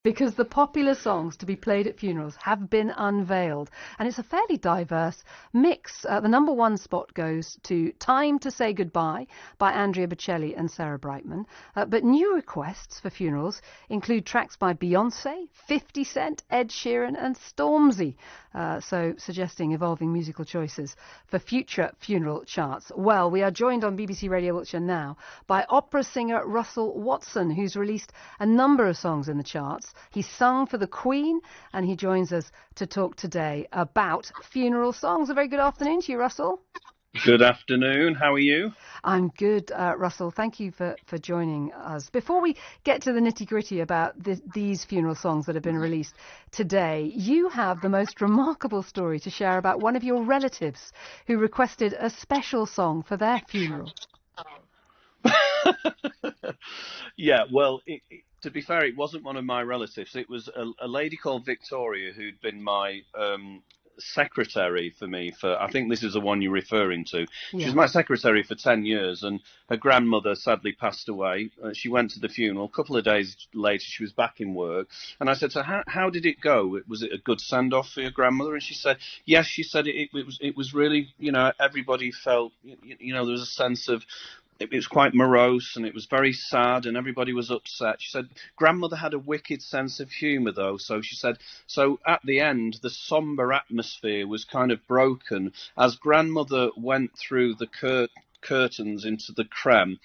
because the popular songs to be played at funerals have been unveiled, and it's a fairly diverse mix. The number one spot goes to Time to Say Goodbye by Andrea Bocelli and Sarah Brightman, but new requests for funerals include tracks by Beyonce, 50 Cent, Ed Sheeran and Stormzy, so suggesting evolving musical choices for future funeral charts. Well, we are joined on BBC Radio Wiltshire now by opera singer Russell Watson, who's released a number of songs in the charts. He's sung for the Queen, and he joins us to talk today about funeral songs. A very good afternoon to you, Russell. Good afternoon. How are you? I'm good, Russell. Thank you for joining us. Before we get to the nitty-gritty about these funeral songs that have been released today, you have the most remarkable story to share about one of your relatives who requested a special song for their funeral. Yeah, well, to be fair, it wasn't one of my relatives. It was a lady called Victoria who'd been my secretary for me for, I think this is the one you're referring to. Yeah. She was my secretary for 10 years, and her grandmother sadly passed away. She went to the funeral. A couple of days later, she was back in work, and I said to her, how did it go? Was it a good send-off for your grandmother? And she said, yes. She said it was really, everybody felt, there was a sense of, it was quite morose and it was very sad and everybody was upset. She said grandmother had a wicked sense of humour, though. So she said, so at the end, the sombre atmosphere was kind of broken as grandmother went through the curtains into the creme.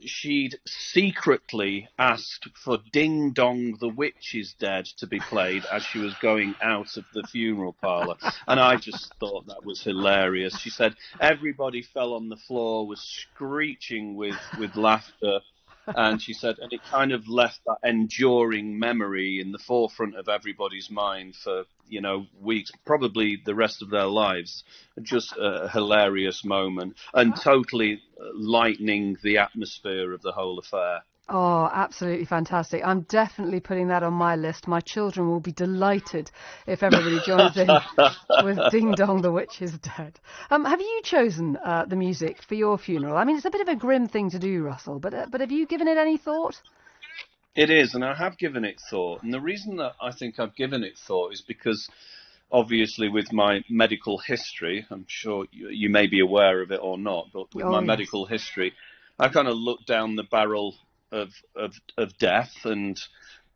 She'd secretly asked for Ding Dong the Witch is Dead to be played as she was going out of the funeral parlour. And I just thought that was hilarious. She said everybody fell on the floor, was screeching with laughter. And she said, and it kind of left that enduring memory in the forefront of everybody's mind for, weeks, probably the rest of their lives. Just a hilarious moment and totally lightening the atmosphere of the whole affair. Oh, absolutely fantastic. I'm definitely putting that on my list. My children will be delighted if everybody joins in with Ding Dong the Witch is Dead. Have you chosen the music for your funeral? I mean, it's a bit of a grim thing to do, Russell, but have you given it any thought? It is, and I have given it thought. And the reason that I think I've given it thought is because, obviously, with my medical history, I'm sure you may be aware of it or not, but with my medical history, I kind of looked down the barrel of death, and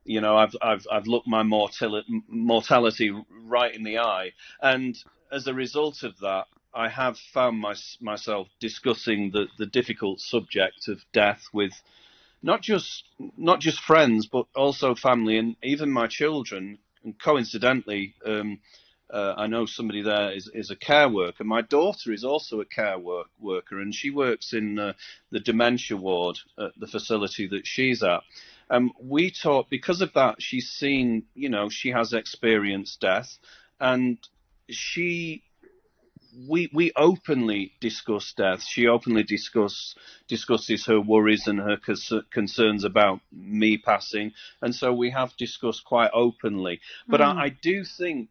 I've looked my mortality right in the eye, and as a result of that, I have found myself discussing the difficult subject of death with not just friends, but also family and even my children. And coincidentally, I know somebody there is a care worker. My daughter is also a care worker, and she works in the dementia ward at the facility that she's at. We talk because of that. She's seen, she has experienced death, and we openly discuss death. She openly discusses her worries and her concerns about me passing, and so we have discussed quite openly. But I do think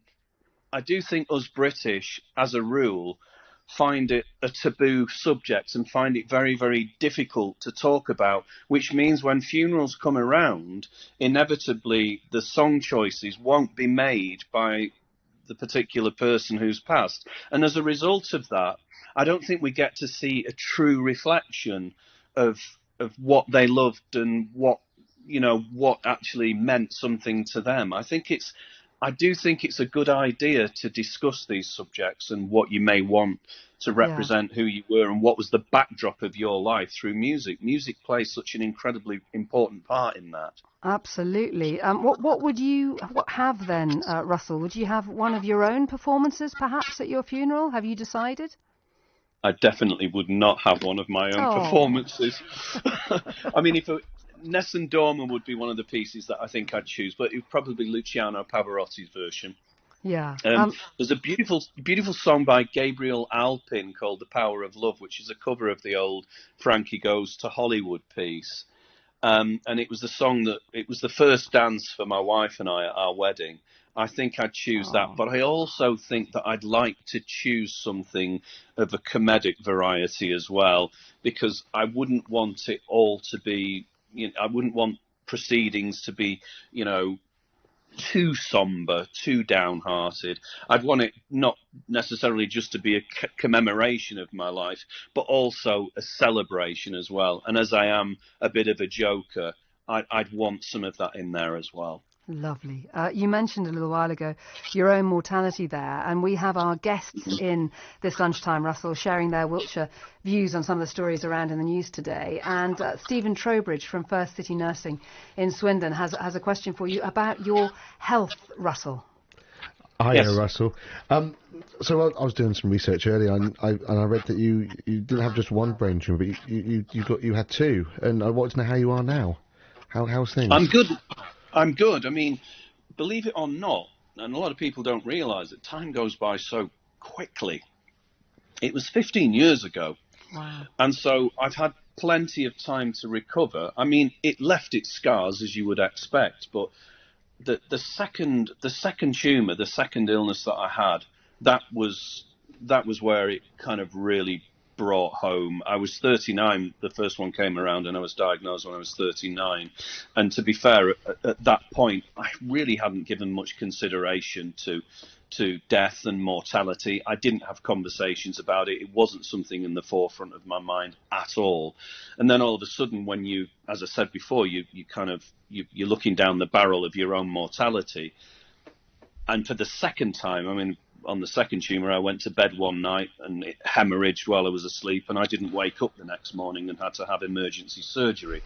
us British, as a rule, find it a taboo subject and find it very, very difficult to talk about, which means when funerals come around, inevitably the song choices won't be made by the particular person who's passed. And as a result of that, I don't think we get to see a true reflection of what they loved and what actually meant something to them. I do think it's a good idea to discuss these subjects and what you may want to represent who you were and what was the backdrop of your life through music. Music plays such an incredibly important part in that. Absolutely. What would you have then, Russell? Would you have one of your own performances perhaps at your funeral? Have you decided? I definitely would not have one of my own performances. I mean, Nessun Dorma would be one of the pieces that I think I'd choose, but it would probably be Luciano Pavarotti's version. Yeah. There's a beautiful song by Gabriel Alpin called "The Power of Love," which is a cover of the old Frankie Goes to Hollywood piece. And it was the first dance for my wife and I at our wedding. I think I'd choose that, but I also think that I'd like to choose something of a comedic variety as well, because I wouldn't want it all to be, I wouldn't want proceedings to be, too somber, too downhearted. I'd want it not necessarily just to be a commemoration of my life, but also a celebration as well. And as I am a bit of a joker, I'd want some of that in there as well. Lovely. You mentioned a little while ago your own mortality there, and we have our guests in this lunchtime, Russell, sharing their Wiltshire views on some of the stories around in the news today. And Stephen Trowbridge from First City Nursing in Swindon has a question for you about your health, Russell. Hi, Yes. Russell. So I was doing some research earlier, and I read that you didn't have just one brain tumour, but you had two. And I wanted to know how you are now. How's things? I'm good. I mean, believe it or not, and a lot of people don't realise that time goes by so quickly. It was 15 years ago. Wow. And so I've had plenty of time to recover. I mean, it left its scars, as you would expect, but the second tumour, the second illness that I had, that was where it kind of really brought home. I was 39, the first one came around, and I was diagnosed when I was 39. And to be fair, at that point, I really hadn't given much consideration to death and mortality. I didn't have conversations about it. It wasn't something in the forefront of my mind at all. And then all of a sudden, when you, as I said before, you're looking down the barrel of your own mortality. And for the second time, I mean, on the second tumour, I went to bed one night and it hemorrhaged while I was asleep, and I didn't wake up the next morning and had to have emergency surgery.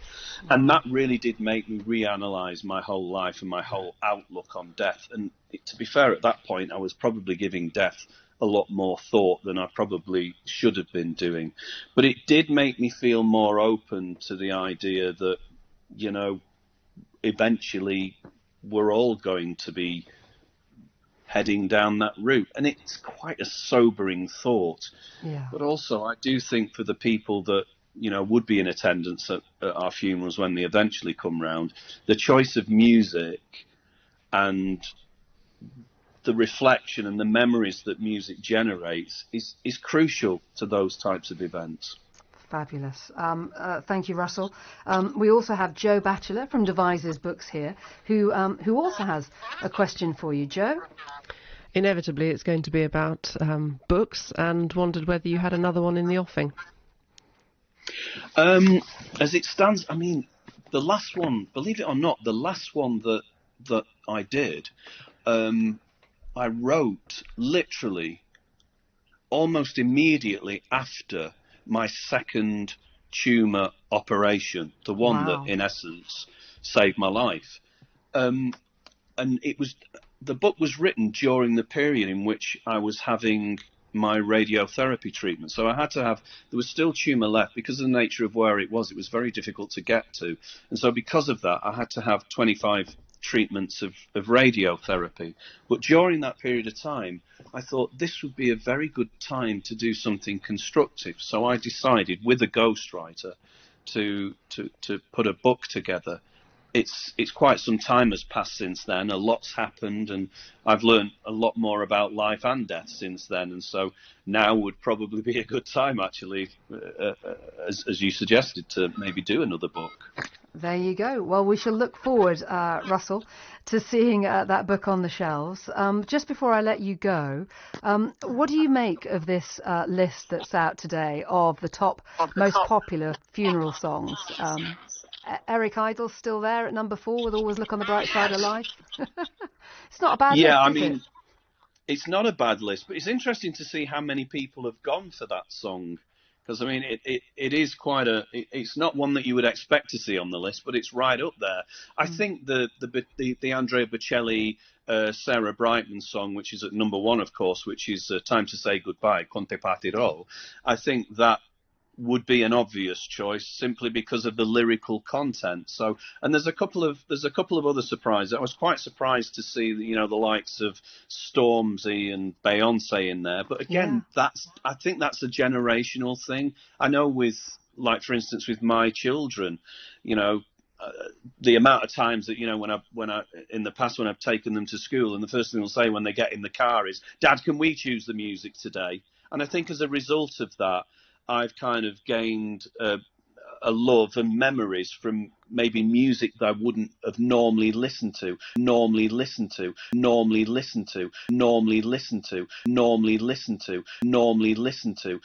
And that really did make me reanalyse my whole life and my whole outlook on death. And to be fair, at that point, I was probably giving death a lot more thought than I probably should have been doing. But it did make me feel more open to the idea that, eventually we're all going to be heading down that route. And it's quite a sobering thought. Yeah. But also, I do think for the people that, would be in attendance at our funerals when they eventually come round, the choice of music and the reflection and the memories that music generates is crucial to those types of events. Fabulous. Thank you, Russell. We also have Joe Batchelor from Devises Books here, who also has a question for you. Joe? Inevitably, it's going to be about books, and wondered whether you had another one in the offing. As it stands, I mean, the last one, believe it or not, the last one that I did, I wrote literally almost immediately after my second tumour operation, the one Wow. that in essence saved my life. And the book was written during the period in which I was having my radiotherapy treatment. So I had to have, there was still tumour left because of the nature of where it was very difficult to get to. And so because of that, I had to have 25 treatments of radiotherapy. But during that period of time, I thought this would be a very good time to do something constructive. So I decided with a ghostwriter to put a book together. It's quite some time has passed since then. A lot's happened, and I've learned a lot more about life and death since then. And so now would probably be a good time, actually, as you suggested, to maybe do another book. There you go. Well, we shall look forward, Russell, to seeing that book on the shelves. Just before I let you go, what do you make of this list that's out today of the top most popular funeral songs? Eric Idle's still there at number 4 with Always Look on the Bright Side of Life. It's not a bad list, I is mean, it? It's not a bad list, but it's interesting to see how many people have gone for that song. Because, I mean, it is quite it's not one that you would expect to see on the list, but it's right up there. I think the Andrea Bocelli, Sarah Brightman song, which is at number 1, of course, which is Time to Say Goodbye, Con te partirò, I think that would be an obvious choice simply because of the lyrical content. So, and there's a couple of other surprises. I was quite surprised to see the likes of Stormzy and Beyonce in there. But again, I think that's a generational thing. I know with, like, for instance, with my children, the amount of times that when I in the past when I've taken them to school, and the first thing they'll say when they get in the car is, "Dad, can we choose the music today?" And I think as a result of that, I've kind of gained a love and memories from maybe music that I wouldn't have normally listened to, normally listened to, normally listened to, normally listened to, normally listened to, normally listened to.